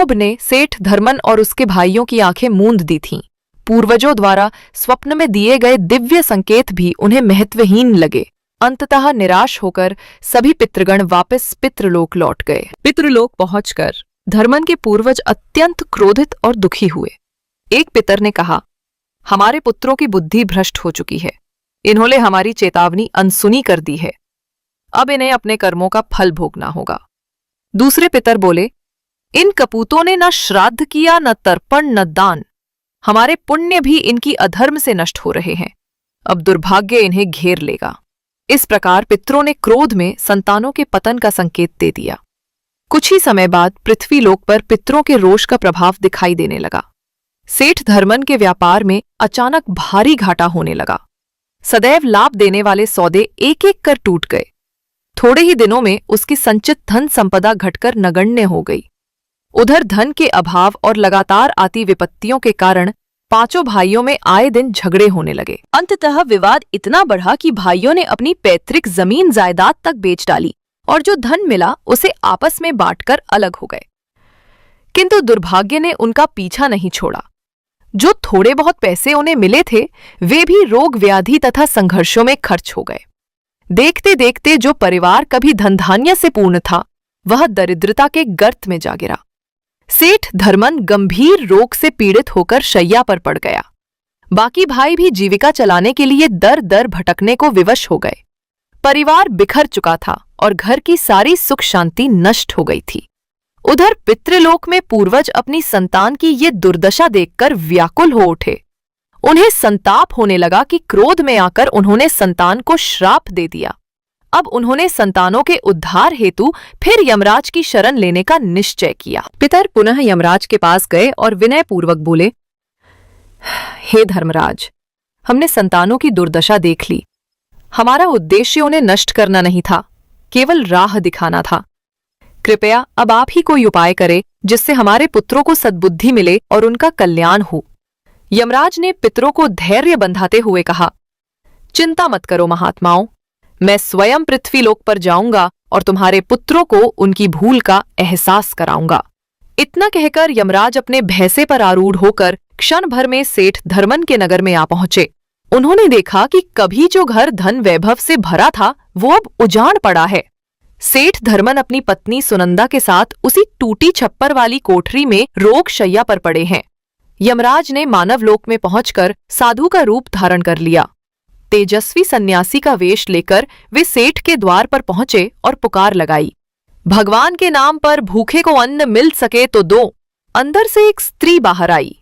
क्षोभ ने सेठ धर्मन और उसके भाइयों की आंखें मूंद दी थीं। पूर्वजों द्वारा स्वप्न में दिए गए दिव्य संकेत भी उन्हें महत्वहीन लगे। अंततः निराश होकर सभी पितृगण वापस पितृलोक लौट गए। पितृलोक पहुंचकर धर्मन के पूर्वज अत्यंत क्रोधित और दुखी हुए। एक पितर ने कहा, हमारे पुत्रों की बुद्धि भ्रष्ट हो चुकी है। इन्होंने हमारी चेतावनी अनसुनी कर दी है। अब इन्हें अपने कर्मों का फल भोगना होगा। दूसरे पितर बोले, इन कपूतों ने न श्राद्ध किया, न तर्पण, न दान। हमारे पुण्य भी इनकी अधर्म से नष्ट हो रहे हैं। अब दुर्भाग्य इन्हें घेर लेगा। इस प्रकार पितरों ने क्रोध में संतानों के पतन का संकेत दे दिया। कुछ ही समय बाद पृथ्वीलोक पर पितरों के रोष का प्रभाव दिखाई देने लगा। सेठ धर्मन के व्यापार में अचानक भारी घाटा होने लगा। सदैव लाभ देने वाले सौदे एक एक कर टूट गए। थोड़े ही दिनों में उसकी संचित धन संपदा घटकर नगण्य हो गई। उधर धन के अभाव और लगातार आती विपत्तियों के कारण पांचों भाइयों में आए दिन झगड़े होने लगे। अंततः विवाद इतना बढ़ा कि भाइयों ने अपनी पैतृक जमीन जायदाद तक बेच डाली और जो धन मिला उसे आपस में बांटकर अलग हो गए। किंतु दुर्भाग्य ने उनका पीछा नहीं छोड़ा। जो थोड़े बहुत पैसे उन्हें मिले थे वे भी रोग व्याधि तथा संघर्षों में खर्च हो गए। देखते देखते जो परिवार कभी धनधान्य से पूर्ण था वह दरिद्रता के गर्त में जा गिरा। सेठ धर्मन गंभीर रोग से पीड़ित होकर शैया पर पड़ गया। बाकी भाई भी जीविका चलाने के लिए दर दर भटकने को विवश हो गए। परिवार बिखर चुका था और घर की सारी सुख शांति नष्ट हो गई थी। उधर पितृलोक में पूर्वज अपनी संतान की ये दुर्दशा देखकर व्याकुल हो उठे। उन्हें संताप होने लगा कि क्रोध में आकर उन्होंने संतान को श्राप दे दिया। अब उन्होंने संतानों के उद्धार हेतु फिर यमराज की शरण लेने का निश्चय किया। पितर पुनः यमराज के पास गए और विनयपूर्वक बोले, हे धर्मराज, हमने संतानों की दुर्दशा देख ली। हमारा उद्देश्य उन्हें नष्ट करना नहीं था, केवल राह दिखाना था। कृपया अब आप ही कोई उपाय करें जिससे हमारे पुत्रों को सद्बुद्धि मिले और उनका कल्याण हो। यमराज ने पितरों को धैर्य बंधाते हुए कहा, चिंता मत करो महात्माओं, मैं स्वयं पृथ्वीलोक पर जाऊंगा और तुम्हारे पुत्रों को उनकी भूल का एहसास कराऊंगा। इतना कहकर यमराज अपने भैंसे पर आरूढ़ होकर क्षण भर में सेठ धर्मन के नगर में आ पहुंचे। उन्होंने देखा कि कभी जो घर धन वैभव से भरा था वो अब उजाड़ पड़ा है। सेठ धर्मन अपनी पत्नी सुनंदा के साथ उसी टूटी छप्पर वाली कोठरी में रोग शैया पर पड़े हैं। यमराज ने मानवलोक में पहुंचकर साधु का रूप धारण कर लिया। तेजस्वी सन्यासी का वेश लेकर वे सेठ के द्वार पर पहुंचे और पुकार लगाई, भगवान के नाम पर भूखे को अन्न मिल सके तो दो। अंदर से एक स्त्री बाहर आई।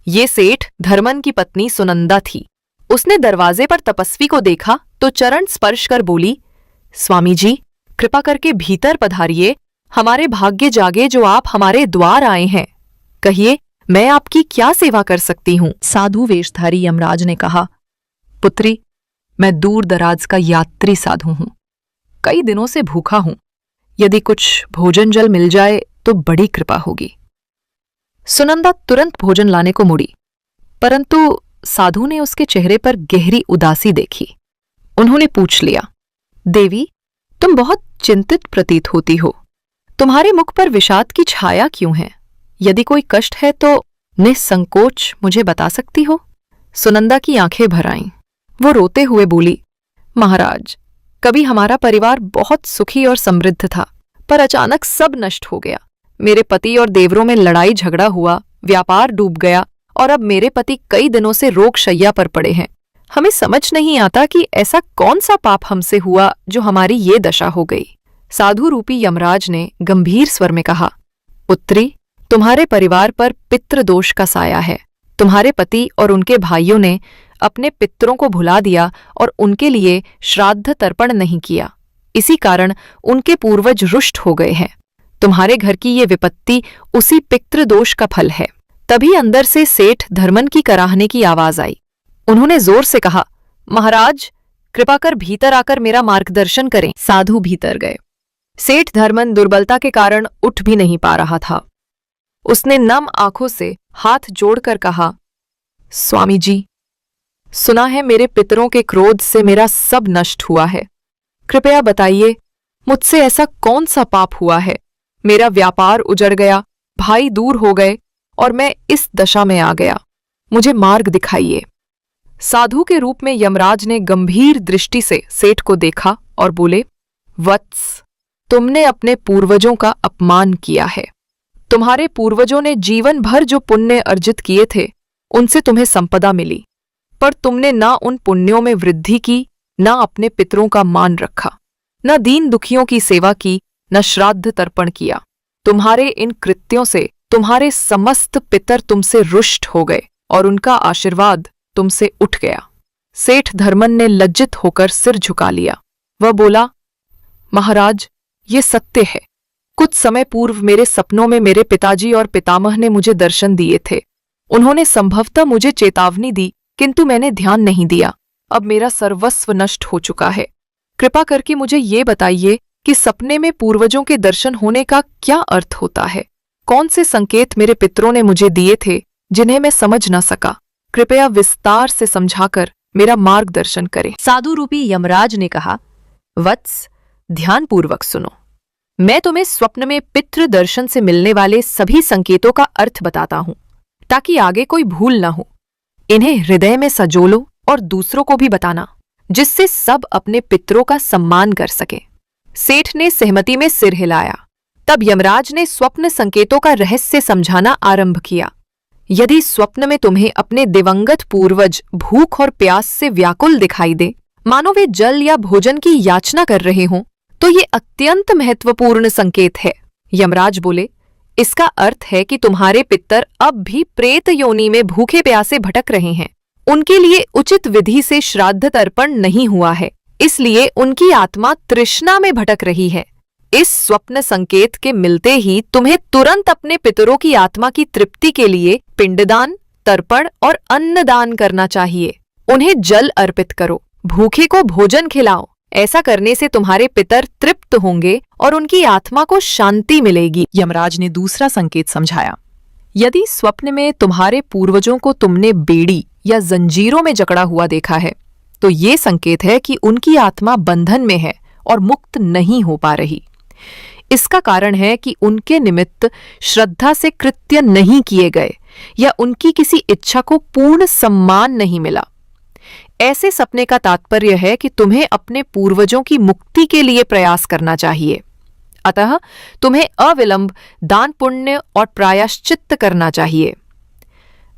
ये सेठ धर्मन की पत्नी सुनंदा थी। उसने दरवाजे पर तपस्वी को देखा तो चरण स्पर्श कर बोली, स्वामी जी, कृपा करके भीतर पधारिए। हमारे भाग्य जागे जो आप हमारे द्वार आए हैं। कहिए, मैं आपकी क्या सेवा कर सकती हूँ? साधु वेशधारी यमराज ने कहा, पुत्री, मैं दूर दराज का यात्री साधु हूं। कई दिनों से भूखा हूं। यदि कुछ भोजन जल मिल जाए तो बड़ी कृपा होगी। सुनंदा तुरंत भोजन लाने को मुड़ी, परंतु साधु ने उसके चेहरे पर गहरी उदासी देखी। उन्होंने पूछ लिया, देवी, तुम बहुत चिंतित प्रतीत होती हो। तुम्हारे मुख पर विषाद की छाया क्यों है? यदि कोई कष्ट है तो निसंकोच मुझे बता सकती हो। सुनंदा की आंखें भर आईं। वो रोते हुए बोली, महाराज, कभी हमारा परिवार बहुत सुखी और समृद्ध था, पर अचानक सब नष्ट हो गया। मेरे पति और देवरों में लड़ाई झगड़ा हुआ, व्यापार डूब गया और अब मेरे पति कई दिनों से रोग शैया पर पड़े हैं। हमें समझ नहीं आता कि ऐसा कौन सा पाप हमसे हुआ जो हमारी ये दशा हो गई। साधु रूपी यमराज ने गंभीर स्वर में कहा, पुत्री, तुम्हारे परिवार पर पितृदोष का साया है। तुम्हारे पति और उनके भाइयों ने अपने पितरों को भुला दिया और उनके लिए श्राद्ध तर्पण नहीं किया। इसी कारण उनके पूर्वज रुष्ट हो गए हैं। तुम्हारे घर की ये विपत्ति उसी पितृदोष का फल है। तभी अंदर से सेठ धर्मन की कराहने की आवाज आई। उन्होंने जोर से कहा, महाराज, कृपा कर भीतर आकर मेरा मार्गदर्शन करें। साधु भीतर गए। सेठ धर्मन दुर्बलता के कारण उठ भी नहीं पा रहा था। उसने नम आंखों से हाथ जोड़कर कहा, स्वामी जी, सुना है मेरे पितरों के क्रोध से मेरा सब नष्ट हुआ है। कृपया बताइए, मुझसे ऐसा कौन सा पाप हुआ है? मेरा व्यापार उजड़ गया, भाई दूर हो गए और मैं इस दशा में आ गया। मुझे मार्ग दिखाइए। साधु के रूप में यमराज ने गंभीर दृष्टि से सेठ को देखा और बोले, वत्स, तुमने अपने पूर्वजों का अपमान किया है। तुम्हारे पूर्वजों ने जीवन भर जो पुण्य अर्जित किए थे उनसे तुम्हें संपदा मिली, पर तुमने ना उन पुण्यों में वृद्धि की, ना अपने पितरों का मान रखा, न दीन दुखियों की सेवा की, न श्राद्ध तर्पण किया। तुम्हारे इन कृत्यों से तुम्हारे समस्त पितर तुमसे रुष्ट हो गए और उनका आशीर्वाद तुमसे उठ गया। सेठ धर्मन ने लज्जित होकर सिर झुका लिया। वह बोला, महाराज, ये सत्य है। कुछ समय पूर्व मेरे सपनों में मेरे पिताजी और पितामह ने मुझे दर्शन दिए थे। उन्होंने संभवतः मुझे चेतावनी दी, किंतु मैंने ध्यान नहीं दिया। अब मेरा सर्वस्व नष्ट हो चुका है। कृपा करके मुझे ये बताइए कि सपने में पूर्वजों के दर्शन होने का क्या अर्थ होता है? कौन से संकेत मेरे पितरों ने मुझे दिए थे जिन्हें मैं समझ न सका? कृपया विस्तार से समझाकर मेरा मार्गदर्शन करें। साधु रूपी यमराज ने कहा, वत्स, ध्यानपूर्वक सुनो। मैं तुम्हें स्वप्न में पितृ दर्शन से मिलने वाले सभी संकेतों का अर्थ बताता हूं, ताकि आगे कोई भूल न हो। इन्हें हृदय में सजोलो और दूसरों को भी बताना, जिससे सब अपने पितरों का सम्मान कर सके। सेठ ने सहमति में सिर हिलाया। तब यमराज ने स्वप्न संकेतों का रहस्य समझाना आरंभ किया। यदि स्वप्न में तुम्हें अपने दिवंगत पूर्वज भूख और प्यास से व्याकुल दिखाई दे, मानो वे जल या भोजन की याचना कर रहे हों, तो ये अत्यंत महत्वपूर्ण संकेत है। यमराज बोले, इसका अर्थ है कि तुम्हारे पितर अब भी प्रेत योनि में भूखे प्यासे भटक रहे हैं। उनके लिए उचित विधि से श्राद्ध तर्पण नहीं हुआ है, इसलिए उनकी आत्मा तृष्णा में भटक रही है। इस स्वप्न संकेत के मिलते ही तुम्हें तुरंत अपने पितरों की आत्मा की तृप्ति के लिए पिंडदान, तर्पण और अन्नदान करना चाहिए। उन्हें जल अर्पित करो, भूखे को भोजन खिलाओ। ऐसा करने से तुम्हारे पितर तृप्त होंगे और उनकी आत्मा को शांति मिलेगी। यमराज ने दूसरा संकेत समझाया। यदि स्वप्न में तुम्हारे पूर्वजों को तुमने बेड़ी या जंजीरों में जकड़ा हुआ देखा है, तो ये संकेत है कि उनकी आत्मा बंधन में है और मुक्त नहीं हो पा रही। इसका कारण है कि उनके निमित्त श्रद्धा से कृत्य नहीं किए गए या उनकी किसी इच्छा को पूर्ण सम्मान नहीं मिला। ऐसे सपने का तात्पर्य है कि तुम्हें अपने पूर्वजों की मुक्ति के लिए प्रयास करना चाहिए। अतः तुम्हें अविलंब दान पुण्य और प्रायश्चित्त करना चाहिए।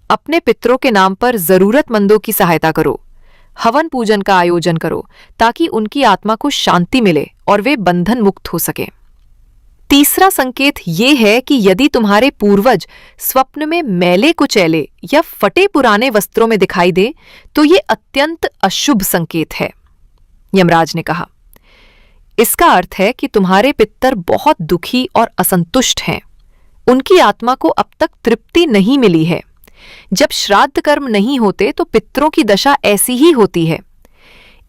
अपने पितरों के नाम पर जरूरतमंदों की सहायता करो, हवन पूजन का आयोजन करो, ताकि उनकी आत्मा को शांति मिले और वे बंधन मुक्त हो सके। तीसरा संकेत ये है कि यदि तुम्हारे पूर्वज स्वप्न में मैले कुचैले या फटे पुराने वस्त्रों में दिखाई दे, तो ये अत्यंत अशुभ संकेत है। यमराज ने कहा, इसका अर्थ है कि तुम्हारे पितर बहुत दुखी और असंतुष्ट हैं। उनकी आत्मा को अब तक तृप्ति नहीं मिली है। जब श्राद्ध कर्म नहीं होते तो पितरों की दशा ऐसी ही होती है।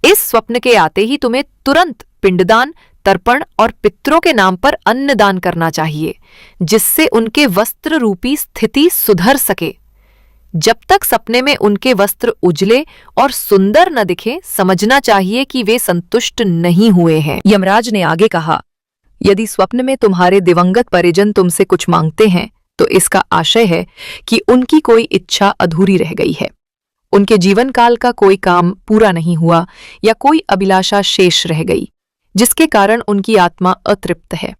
इस स्वप्न के आते ही तुम्हें तुरंत पिंडदान, तर्पण और पितरों के नाम पर अन्नदान करना चाहिए, जिससे उनके वस्त्र रूपी स्थिति सुधर सके। जब तक सपने में उनके वस्त्र उजले और सुंदर न दिखे, समझना चाहिए कि वे संतुष्ट नहीं हुए हैं। यमराज ने आगे कहा, यदि स्वप्न में तुम्हारे दिवंगत परिजन तुमसे कुछ मांगते हैं, तो इसका आशय है कि उनकी कोई इच्छा अधूरी रह गई है। उनके जीवन काल का कोई काम पूरा नहीं हुआ या कोई अभिलाषा शेष रह गई, जिसके कारण उनकी आत्मा अतृप्त है।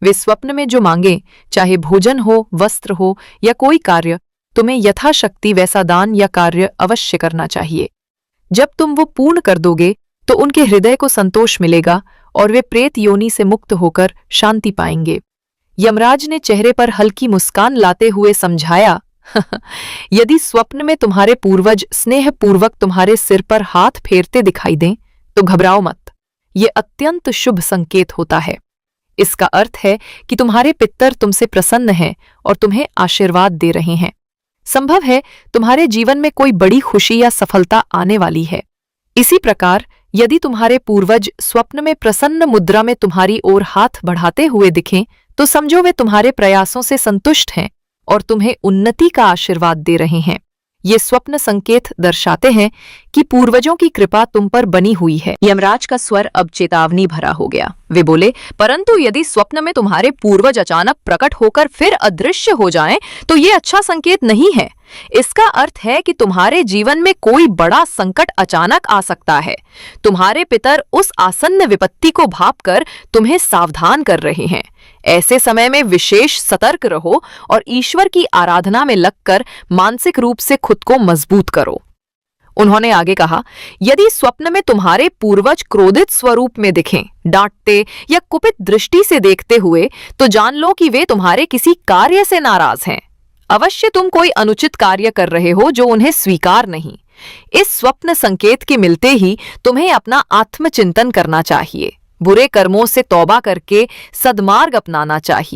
वे स्वप्न में जो मांगे, चाहे भोजन हो, वस्त्र हो या कोई कार्य, तुम्हें यथाशक्ति वैसा दान या कार्य अवश्य करना चाहिए। जब तुम वो पूर्ण कर दोगे तो उनके हृदय को संतोष मिलेगा और वे प्रेत योनि से मुक्त होकर शांति पाएंगे। यमराज ने चेहरे पर हल्की मुस्कान लाते हुए समझाया, यदि स्वप्न में तुम्हारे पूर्वज स्नेहपूर्वक तुम्हारे सिर पर हाथ फेरते दिखाई दें, तो घबराओ मत। ये अत्यंत शुभ संकेत होता है। इसका अर्थ है कि तुम्हारे पितर तुमसे प्रसन्न हैं और तुम्हें आशीर्वाद दे रहे हैं। संभव है तुम्हारे जीवन में कोई बड़ी खुशी या सफलता आने वाली है। इसी प्रकार यदि तुम्हारे पूर्वज स्वप्न में प्रसन्न मुद्रा में तुम्हारी ओर हाथ बढ़ाते हुए दिखें, तो समझो वे तुम्हारे प्रयासों से संतुष्ट हैं और तुम्हें उन्नति का आशीर्वाद दे रहे हैं। ये स्वप्न संकेत दर्शाते हैं कि पूर्वजों की कृपा तुम पर बनी हुई है। यमराज का स्वर अब चेतावनी भरा हो गया। वे बोले, परंतु यदि स्वप्न में तुम्हारे पूर्वज अचानक प्रकट होकर फिर अदृश्य हो जाएं, तो ये अच्छा संकेत नहीं है। इसका अर्थ है कि तुम्हारे जीवन में कोई बड़ा संकट अचानक आ सकता है। तुम्हारे पितर उस आसन्न विपत्ति को भांपकर तुम्हें सावधान कर रहे हैं। ऐसे समय में विशेष सतर्क रहो और ईश्वर की आराधना में लगकर मानसिक रूप से खुद को मजबूत करो। उन्होंने आगे कहा, यदि स्वप्न में तुम्हारे पूर्वज क्रोधित स्वरूप में दिखें, डांटते या कुपित दृष्टि से देखते हुए, तो जान लो कि वे तुम्हारे किसी कार्य से नाराज हैं। अवश्य तुम कोई अनुचित कार्य कर रहे हो जो उन्हें स्वीकार नहीं। इस स्वप्न संकेत के मिलते ही तुम्हें अपना आत्मचिंतन करना चाहिए। बुरे कर्मों से तौबा करके सद्मार्ग अपनाना चाहिए।